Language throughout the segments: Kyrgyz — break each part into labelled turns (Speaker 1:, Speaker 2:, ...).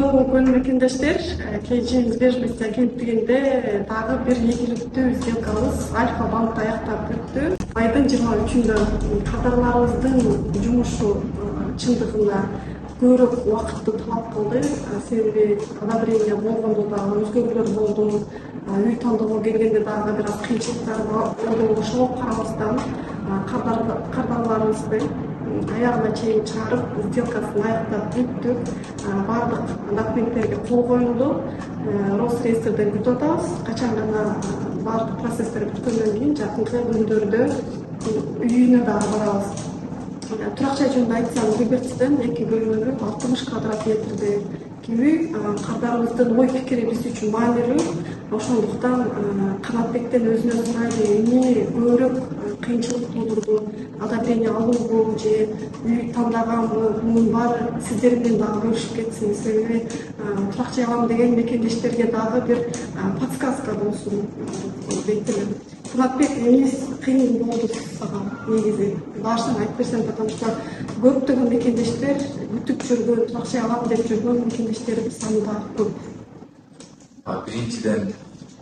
Speaker 1: Мүмкүн мекендештер, KG Избежбек агенттигинде дагы бир ийгиликтүү сделкабыз Альфа банкта аяктап өттү. Айдын 23-ндө кадрларыбыздын жумушу чындыгында көбүрөөк убакытты талап кылды. Себеби одобрение болгондо дагы өзгөрүүлөр болду. Үй тандоого келгенде дагы бир аз кыйынчылыктар болду. Ошого карабастан кардарларыбызды аягына чейин чыгарып, сделкасын аяктап бүттүк. Бардык документтерге кол коюлду. Росреестрден күтүп атабыз. Качан гана бардык процесстер бүткөндөн кийин жакынкы күндөрдө үйүнө дагы барабыз. Турак жай жөнүндө айтсам, Либертиден 2 бөлмөлүү 60 квадрат метрде үй. Кардарыбыздын ой пикири биз үчүн маанилүү. Ошондуктан Канатбектен өзүнө сурайды, эмне көбүрөөк кыйынчылык туудурду, одобрение алуубу же үй тандаганбы, мунун баары сиздер менен дагы бөлүшүп кетсин. Себеби турак жай алам деген мекендештерге дагы бир подсказка болсун дейт элем. Канатбек, эмне кыйын болду сага негизи? Башынан айтып берсең, потому что көптөгөн мекендештер күтүп жүргөн, турак жай алам деп жүргөн мекендештерибиз саны дагы көп.
Speaker 2: Биринчиден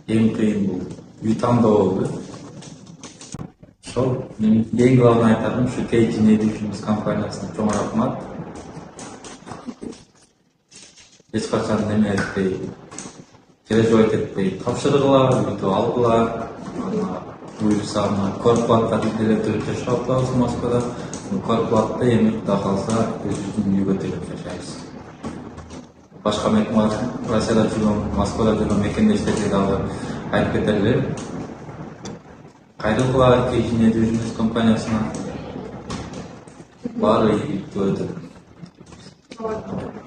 Speaker 2: эң кыйын бул үй тандоо болду. Ошол мен эң главный айтарым ушу KG Недвижимость компаниясына чоң рахмат. Эч качан неме этпей, переживать этпей, тапшыргыла, бүтүп алгыла. Буюрса корплатта деле түрүп жашап атабыз Москвада. Корплатта эми Кудай калса өзүбүздүн үйгө төлөп жашайбыз. Башка Россияда жүргөн, Москвада жүргөн мекендештерге дагы айтып кетерлер. Кайрылгыла KG Недвижимость компаниясына. Баары ийгиликтүү өтөт.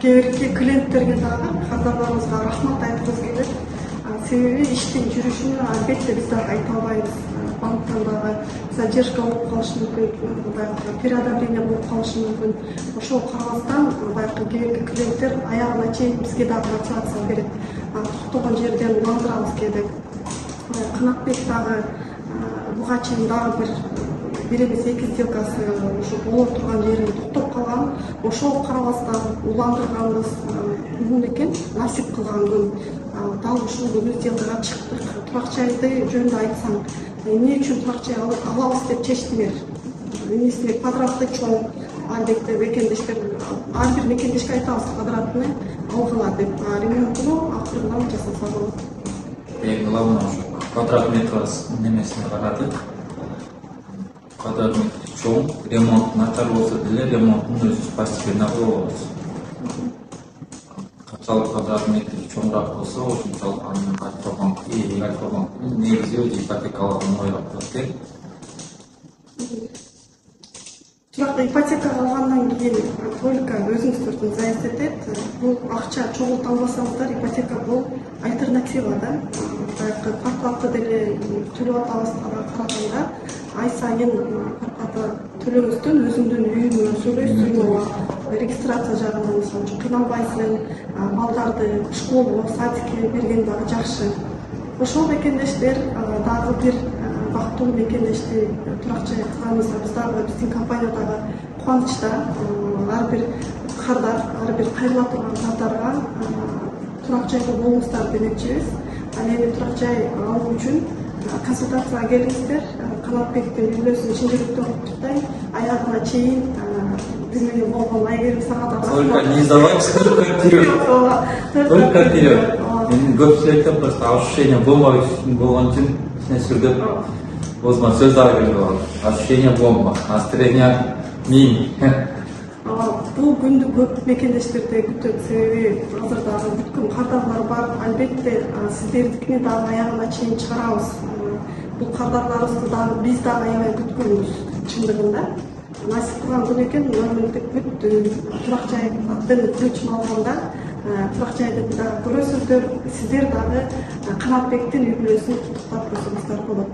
Speaker 1: Кээинки клиенттерге дагы кардарларыбызга рахмат айткыбыз келет. Себеби иштин жүрүшүнө албетте биз дагы айта албайбыз. Банктан дагы задержка болуп калышы мүмкүн, переодобрение болуп калышы мүмкүн. Ошого карабастан баягы кээинки клиенттер аягына чейин бизге дагы мотивация берет. Токтогон жерден уландырабыз кээде. Канатбек дагы буга чейин дагы бир эмес 2 сделкасы ушу боло турган жеринде токтоп калган. Ошого карабастан уландырганбыз. Бүгүн экен насип кылган күн. Дал ушул күнү сделкага чыктык. Турак жайды жөнүндө айтсам, эмне үчүн турак жай алабыз деп чечтилер. Эмесине квадраты чоң, албетте мекендештер, ар бир мекендешке айтабыз квадратны алгыла деп. Ремонтуну акырынан жасаса болот.
Speaker 2: Эң главный ушу квадрат метр немесине карадык. Квадрат метр чоң, ремонт начар болсо деле ремонтун өзүбүз постепенно кылабыз. Качалык квадрат метр чоңураак болсо, ошончолук анын Альфа-банктын негизи өзү ипотекалык оңоюраак болот экен.
Speaker 1: Туракты ипотекага алгандан кийин только өзүңүздөрдүн зависит этет. Бул акча чогулталбасаңыздар, ипотека бул альтернатива да. Баягы квартплата деле төлөп атабызга караганда ай сайын квартплата төлөөбөстөн өзүңдүн үйүңө сүйлөйсүң, регистрация жагынан мисалы үчүн кыйналбайсың, балдарды школго, садикке берген дагы жакшы. Ошол мекендештер дагы бир бактылуу мекендешти турак жай кылганыбыз биз дагы биздин компания дагы кубанычта. Ар бир кардар, ар бир кайрыла турган кардарга турак жайда болуңуздар демекчибиз. Ал эми турак жай алуу үчүн консультацияга келиңиздер. Канатбектин үйлөөсүн чын жүрөктөн куттуктайм. Аягына чейин дүнүйө болгон айгерим сага да
Speaker 2: Только не сдавайся, только вперед. Только вперед. Мен көпчүлүктөн просто ощущение бомба болгон үчүн сүрдөп бозма сөз дагы келип калды. Ощущение бомба, настроение мин.
Speaker 1: Бул күндү көп мекендештерде күтөт, себеби азыр дагы бүткөн кардарлар бар. Албетте сиздердикини дагы аягына чейин чыгарабыз. Бул кардарларыбызды дагы биз дагы аябай күткөнбүз чындыгында. Насип кылган күн экен, мамлекет бүт турак жайдын ключун алганда турак жайды дагы көрөсүздөр. Сиздер дагы Канатбектин үйлөөсүн куттуктап көрсөңүздөр болот.